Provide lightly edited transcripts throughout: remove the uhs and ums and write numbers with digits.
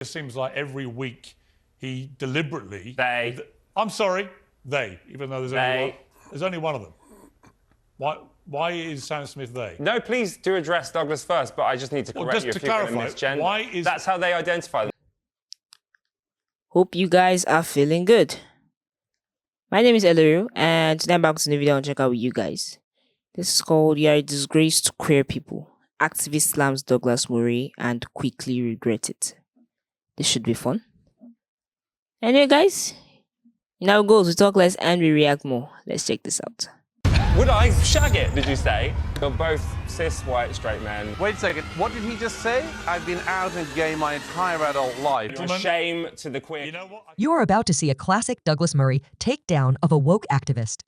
It seems like every week he deliberately... They. I'm sorry, they, even though there's only one of them. Why is Sam Smith they? No, please do address Douglas first, but I just need to correct you if you're going to misgender. Why is... That's how they identify them. Hope you guys are feeling good. My name is Eluru, and today I'm back to the video and check out with you guys. This is called "You Are a Disgrace to Queer People." Activist slams Douglas Murray and quickly regret it. This should be fun. Anyway, guys, you know how it goes. We talk less and we react more. Let's check this out. Would I shag it, did you say? You're both cis, white, straight men. Wait a second, what did he just say? I've been out and gay my entire adult life. You're a shame to the queer. You know what? You're about to see a classic Douglas Murray takedown of a woke activist.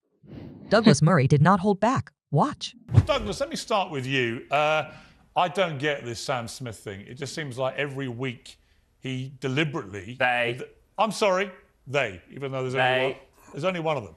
Douglas Murray did not hold back. Watch. Well, Douglas, let me start with you. I don't get this Sam Smith thing. It just seems like every week he deliberately... They. I'm sorry, they, even though there's only one of them.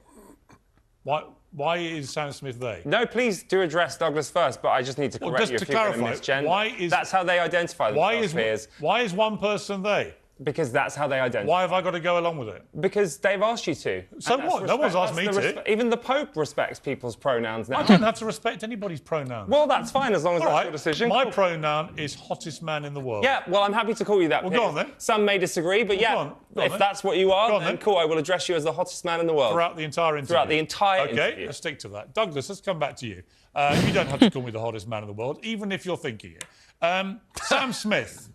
Why is Sam Smith they? No, please do address Douglas first, but I just need to correct you if you're going to misgender. That's how they identify themselves. Why is one person they? Because that's how they identify. Why have I got to go along with it? Because they've asked you to. So what? No one's asked me to. Even the Pope respects people's pronouns now. I don't have to respect anybody's pronouns. Well, that's fine as long as that's your decision. My pronoun is hottest man in the world. Yeah, well, I'm happy to call you that. Well, go on then. Some may disagree, but if that's what you are, then cool, I will address you as the hottest man in the world. Throughout the entire interview? Throughout the entire interview. Okay, let's stick to that. Douglas, let's come back to you. You don't have to call me the hottest man in the world, even if you're thinking it. Sam Smith.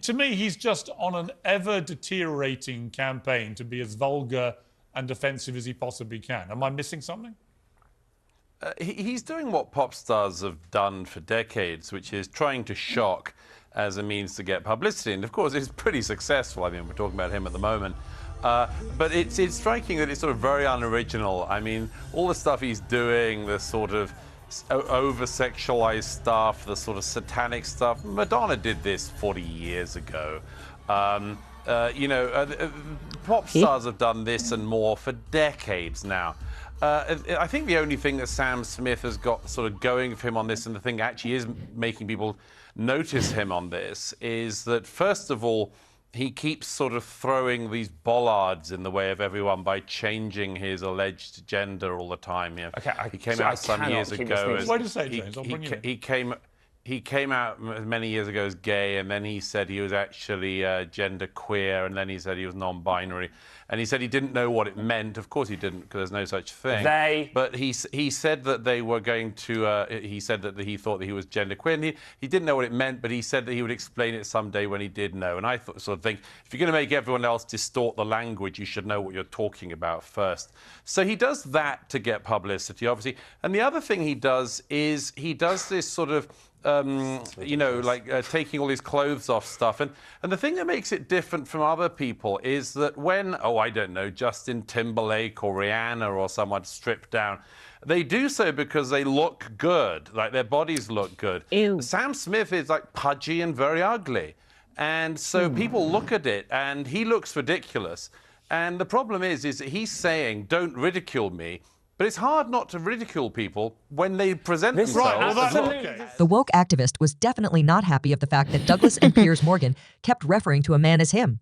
To me, he's just on an ever-deteriorating campaign to be as vulgar and offensive as he possibly can. Am I missing something? He's doing what pop stars have done for decades, which is trying to shock as a means to get publicity. And, of course, it's pretty successful. I mean, we're talking about him at the moment. But it's striking that it's sort of very unoriginal. I mean, all the stuff he's doing, the sort of over-sexualized stuff, the sort of satanic stuff. Madonna did this 40 years ago. Pop stars have done this and more for decades now. I think the only thing that Sam Smith has got sort of going for him on this, and the thing that actually is making people notice him on this, is that, first of all, he keeps sort of throwing these bollards in the way of everyone by changing his alleged gender all the time. Yeah. Okay, he came out some years ago. Why do you say, James? I'll bring you in. He came out many years ago as gay, and then he said he was actually gender queer, and then he said he was non-binary, and he said he didn't know what it meant. Of course he didn't, because there's no such thing. But he said that they were going to. He said that he thought that he was gender queer, and he didn't know what it meant, but he said that he would explain it someday when he did know. And I sort of think, if you're going to make everyone else distort the language, you should know what you're talking about first. So he does that to get publicity, obviously. And the other thing he does is he does this sort of taking all his clothes off stuff. And the thing that makes it different from other people is that when, I don't know, Justin Timberlake or Rihanna or someone stripped down, they do so because they look good, like their bodies look good. Ew. Sam Smith is like pudgy and very ugly. And so people look at it and he looks ridiculous. And the problem is that he's saying, don't ridicule me. But it's hard not to ridicule people when they present themselves. The woke activist was definitely not happy of the fact that Douglas and Piers Morgan kept referring to a man as him.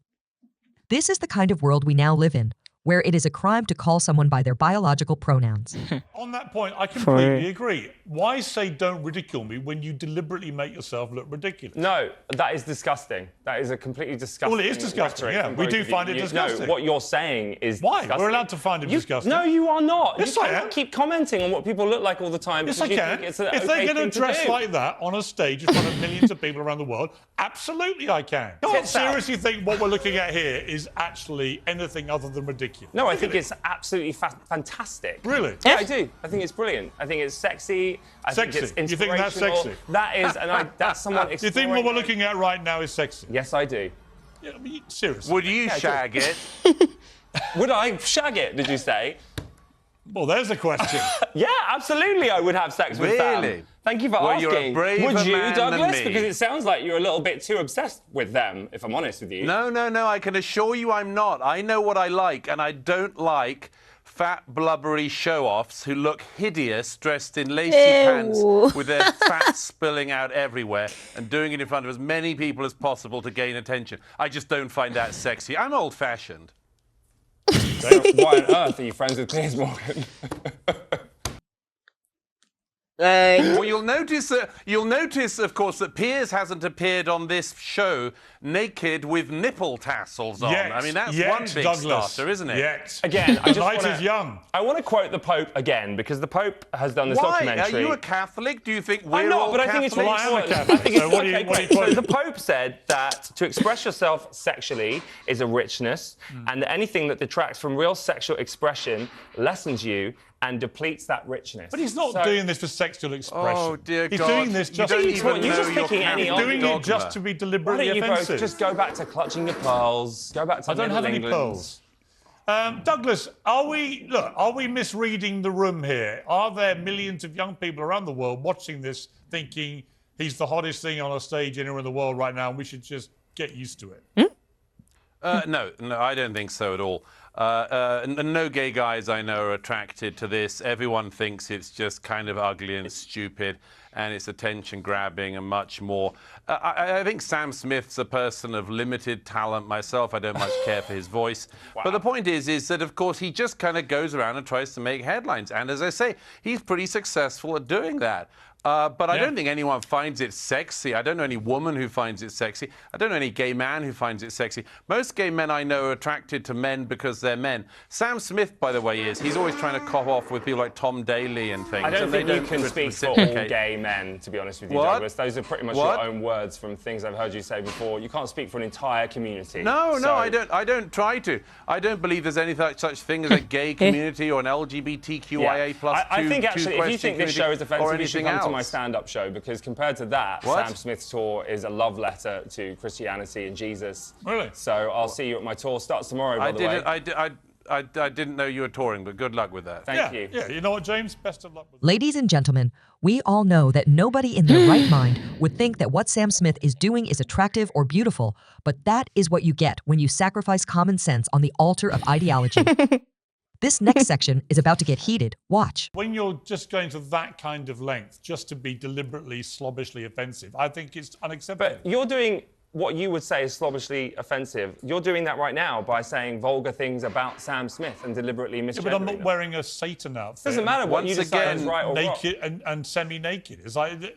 This is the kind of world we now live in, where it is a crime to call someone by their biological pronouns. On that point, I completely agree. Why say don't ridicule me when you deliberately make yourself look ridiculous? No, that is disgusting. That is a completely disgusting. Well, it is disgusting, yeah. We do find it disgusting. No, what you're saying is disgusting. We're allowed to find it disgusting. No, you are not. Yes, I am. Keep commenting on what people look like all the time. Yes, I can. If they're going to dress like that on a stage in front of millions of people around the world, absolutely I can. I don't seriously think what we're looking at here is actually anything other than ridiculous. No, I think it's absolutely fantastic. Really? Yeah, I do. I think it's brilliant. I think it's sexy. I think it's inspirational. You think that's sexy? That is, and that's someone exploring. Do you think what we're looking at right now is sexy? Yes, I do. Yeah, I mean, seriously. Would you shag it? Would I shag it, did you say? Well, there's a question. Yeah, absolutely I would have sex with Sam. Thank you for asking. You're a braver would you, man Douglas? than me. Because it sounds like you're a little bit too obsessed with them, if I'm honest with you. No, I can assure you I'm not. I know what I like, and I don't like fat, blubbery show-offs who look hideous dressed in lacy pants with their fat spilling out everywhere and doing it in front of as many people as possible to gain attention. I just don't find that sexy. I'm old-fashioned. So why on earth are you friends with Piers Morgan? Well, you'll notice, of course, that Piers hasn't appeared on this show naked with nipple tassels on. Yet, I mean, that's one big Douglas, starter, isn't it? Yet. Again, the night is young. I want to quote the Pope again, because the Pope has done this documentary. Are you a Catholic? Do you think we're I'm not, all but I think it's really important. So what do you So the Pope said that to express yourself sexually is a richness, and that anything that detracts from real sexual expression lessens you and depletes that richness. But he's not doing this for sexual expression. Oh, dear he's God. doing this just to He's doing it just to be deliberately offensive. Both just go back to clutching your pearls. Go back to I don't have any pearls. Douglas, are we misreading the room here? Are there millions of young people around the world watching this thinking he's the hottest thing on a stage anywhere in the world right now and we should just get used to it? No, I don't think so at all. No gay guys I know are attracted to this. Everyone thinks it's just kind of ugly and stupid, and it's attention-grabbing and much more. I think Sam Smith's a person of limited talent myself. I don't much care for his voice. Wow. But the point is that, of course, he just kind of goes around and tries to make headlines. And as I say, he's pretty successful at doing that. But I don't think anyone finds it sexy. I don't know any woman who finds it sexy. I don't know any gay man who finds it sexy. Most gay men I know are attracted to men because they're men. Sam Smith, by the way, he's always trying to cop off with people like Tom Daley and things. I don't think you can speak for all gay men, to be honest with you, Douglas. Those are pretty much your own words from things I've heard you say before. You can't speak for an entire community. No, I don't try to. I don't believe there's any such thing as a gay community or an LGBTQIA plus I think actually, if you think this show is offensive, you should come to my else. stand-up show, because compared to that, Sam Smith's tour is a love letter to Christianity and Jesus. Really? So I'll see you at my tour. Starts tomorrow, by the way. I didn't know you were touring, but good luck with that. Thank you. Yeah, you know what, James? Best of luck with Ladies and gentlemen, we all know that nobody in their right mind would think that what Sam Smith is doing is attractive or beautiful, but that is what you get when you sacrifice common sense on the altar of ideology. This next section is about to get heated. Watch. When you're just going to that kind of length, just to be deliberately, slobbishly offensive, I think it's unacceptable. But you're doing what you would say is slobbishly offensive. You're doing that right now by saying vulgar things about Sam Smith and deliberately misgendering but I'm not wearing a Satan outfit. Doesn't matter what you decide is right or naked wrong. And semi-naked.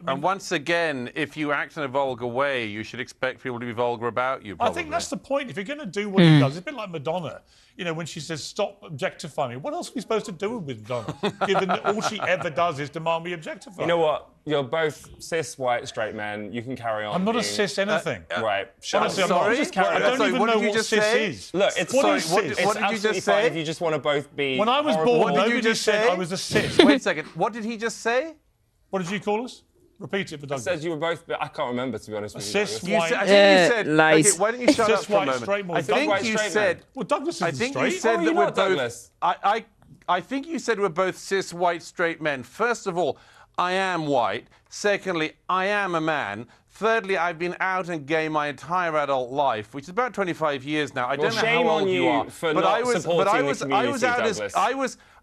And once again, if you act in a vulgar way, you should expect people to be vulgar about you, probably. I think that's the point. If you're going to do what he does, it's a bit like Madonna. You know, when she says, stop objectifying me. What else are we supposed to do with Madonna, given that all she ever does is demand we objectify? You know what? You're both cis, white, straight men. You can carry on. I'm not a cis anything. Right. Honestly, I'm not. Just carry on. I don't even know what cis is. Look, it's what did you just say? If you just want to both be When I was born, nobody said I was a cis. Wait a second. What did he just say? What did you call us? Repeat it for Douglas. I said you were both, I can't remember, to be honest with you. Cis, white, I think you said, lies. Okay, why don't you shut up cis, for a white, moment? straight, I think you said... Well, Douglas isn't straight. You said that we're both... I think you said we're both cis, white, straight men. First of all, I am white. Secondly, I am a man. Thirdly, I've been out and gay my entire adult life, which is about 25 years now. I don't know how old you are. But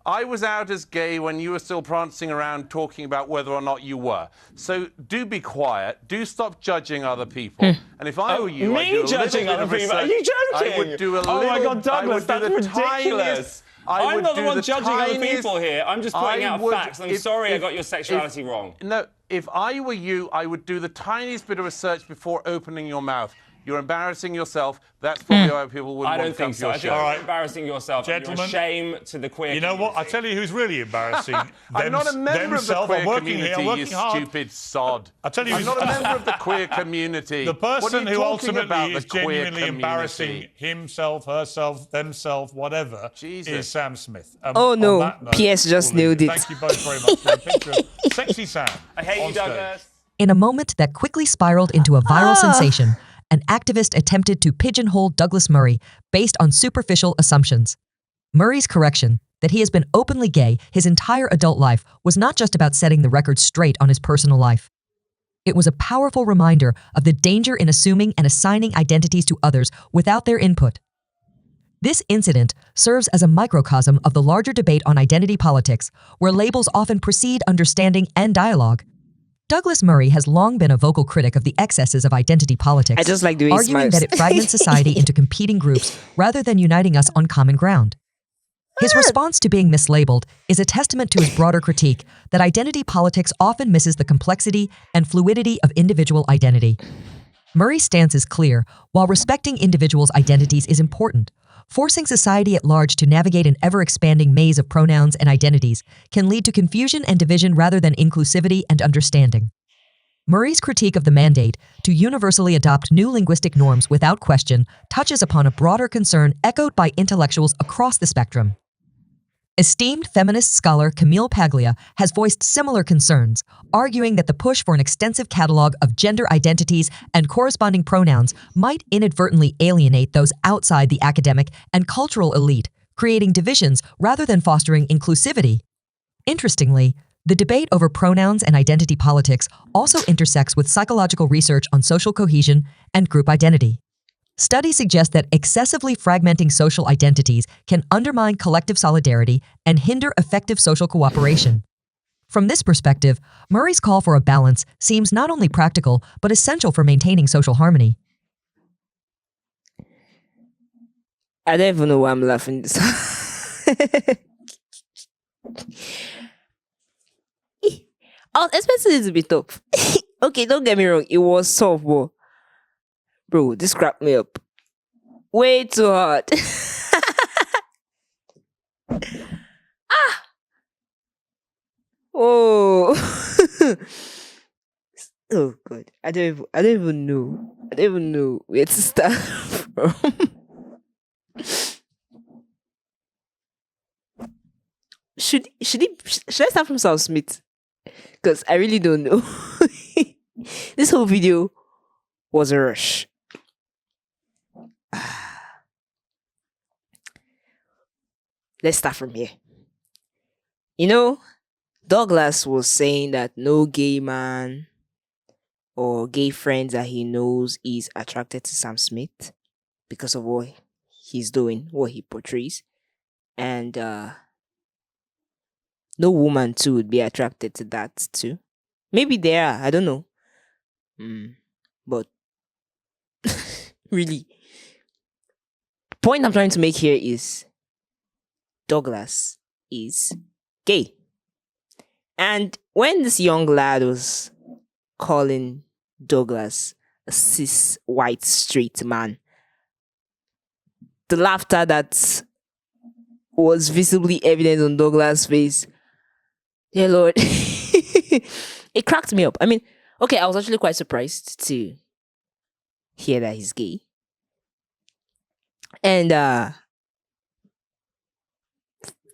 I was out as gay when you were still prancing around talking about whether or not you were. So do be quiet. Do stop judging other people. And if I were you, I'd do a judging little other bit of people? Are research. you joking? I would do a oh little, my God, Douglas, that's ridiculous. I'm not the one judging other people here. I'm just pointing out facts. I'm sorry I got your sexuality wrong. No, if I were you, I would do the tiniest bit of research before opening your mouth. You're embarrassing yourself. That's probably why people wouldn't want to come to your show. All right. Embarrassing yourself. Gentlemen, you're a shame to the queer community. You know what? I tell you who's really embarrassing. I'm not a member of the queer community, you stupid sod. I tell you, I'm not a member of the queer community. The person who ultimately is genuinely embarrassing himself, herself, themselves, whatever, is Sam Smith. Oh no, PS just nailed it. Thank you both very much for a picture of sexy Sam. I hate you, Douglas. In a moment that quickly spiraled into a viral sensation, an activist attempted to pigeonhole Douglas Murray based on superficial assumptions. Murray's correction, that he has been openly gay his entire adult life, was not just about setting the record straight on his personal life. It was a powerful reminder of the danger in assuming and assigning identities to others without their input. This incident serves as a microcosm of the larger debate on identity politics, where labels often precede understanding and dialogue. Douglas Murray has long been a vocal critic of the excesses of identity politics, I just like the way he arguing smiles. that it fragments society into competing groups rather than uniting us on common ground. His response to being mislabeled is a testament to his broader critique that identity politics often misses the complexity and fluidity of individual identity. Murray's stance is clear. While respecting individuals' identities is important, forcing society at large to navigate an ever-expanding maze of pronouns and identities can lead to confusion and division rather than inclusivity and understanding. Murray's critique of the mandate to universally adopt new linguistic norms without question touches upon a broader concern echoed by intellectuals across the spectrum. Esteemed feminist scholar Camille Paglia has voiced similar concerns, arguing that the push for an extensive catalog of gender identities and corresponding pronouns might inadvertently alienate those outside the academic and cultural elite, creating divisions rather than fostering inclusivity. Interestingly, the debate over pronouns and identity politics also intersects with psychological research on social cohesion and group identity. Studies suggest that excessively fragmenting social identities can undermine collective solidarity and hinder effective social cooperation. From this perspective, Murray's call for a balance seems not only practical, but essential for maintaining social harmony. I don't even know why I'm laughing this. I was expecting it to be tough. Okay, don't get me wrong, it was soft, but bro, this cracked me up. Way too hard. Oh. Oh god. I don't even know. I don't even know where to start from. Should I start from Sam Smith? Because I really don't know. This whole video was a rush. Let's start from here. You know, Douglas was saying that no gay man or gay friends that he knows is attracted to Sam Smith because of what he's doing, what he portrays. And no woman too would be attracted to that too. Maybe they are, I don't know. But really, point I'm trying to make here is Douglas is gay. And when this young lad was calling Douglas a cis white straight man, the laughter that was visibly evident on Douglas' face, dear Lord, it cracked me up. I mean, okay, I was actually quite surprised to hear that he's gay. And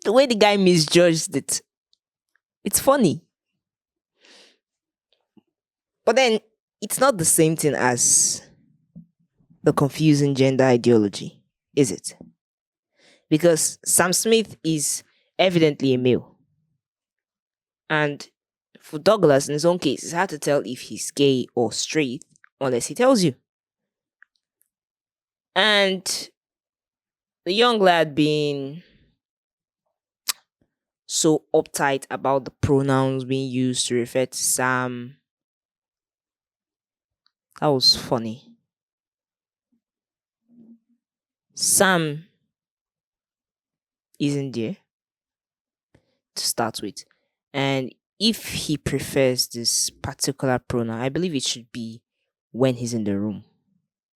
the way the guy misjudged it, it's funny. But then, it's not the same thing as the confusing gender ideology, is it? Because Sam Smith is evidently a male. And for Douglas, in his own case, it's hard to tell if he's gay or straight unless he tells you. And the young lad being so uptight about the pronouns being used to refer to Sam, that was funny. Sam isn't there to start with. And if he prefers this particular pronoun, I believe it should be when he's in the room.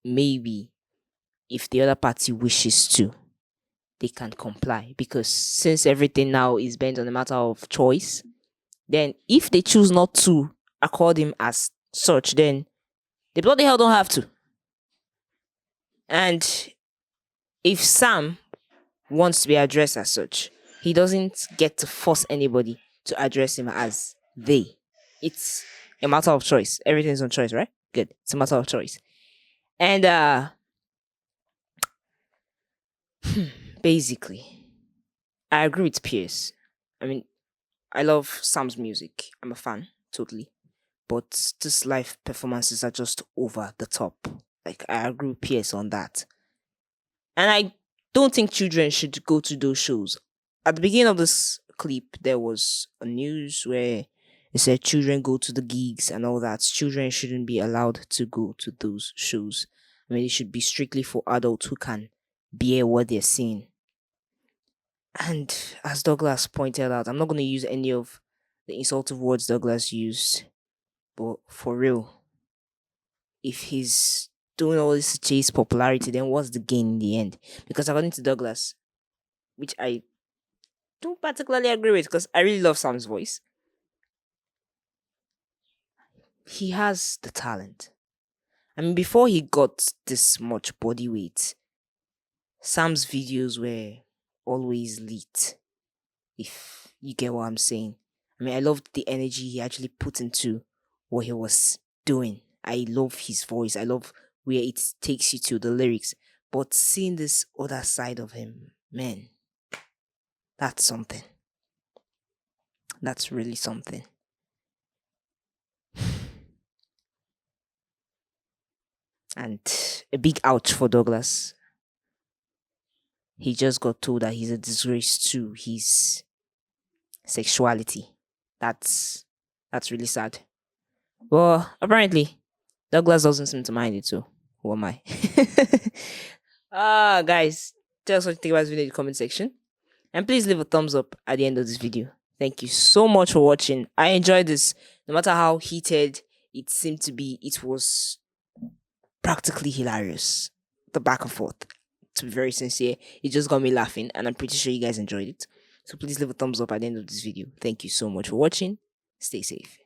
Maybe if the other party wishes to, they can comply. Because since everything now is bent on a matter of choice, then if they choose not to accord him as such, then they bloody hell don't have to. And if Sam wants to be addressed as such, he doesn't get to force anybody to address him as they. It's a matter of choice. Everything's on choice, right? Good. It's a matter of choice. And basically, I agree with Pierce. I mean, I love Sam's music. I'm a fan, totally. But these live performances are just over the top. Like, I agree with Pierce on that. And I don't think children should go to those shows. At the beginning of this clip, there was a news where it said children go to the gigs and all that. Children shouldn't be allowed to go to those shows. I mean, it should be strictly for adults who can bear what they're seeing. And as Douglas pointed out, I'm not going to use any of the insultive words Douglas used, but for real, if he's doing all this to chase popularity, then what's the gain in the end? Because according to Douglas, which I don't particularly agree with because I really love Sam's voice, he has the talent. I mean, before he got this much body weight, Sam's videos were always lit, if you get what I'm saying. I mean, I loved the energy he actually put into what he was doing. I love his voice. I love where it takes you to, the lyrics. But seeing this other side of him, man, that's something. That's really something. And a big ouch for Douglas. He just got told that he's a disgrace to his sexuality. That's really sad. Well, apparently, Douglas doesn't seem to mind it, so who am I? Guys, tell us what you think about this video in the comment section. And please leave a thumbs up at the end of this video. Thank you so much for watching. I enjoyed this. No matter how heated it seemed to be, it was practically hilarious. The back and forth. To be very sincere, it just got me laughing, and I'm pretty sure you guys enjoyed it. So please leave a thumbs up at the end of this video. Thank you so much for watching. Stay safe.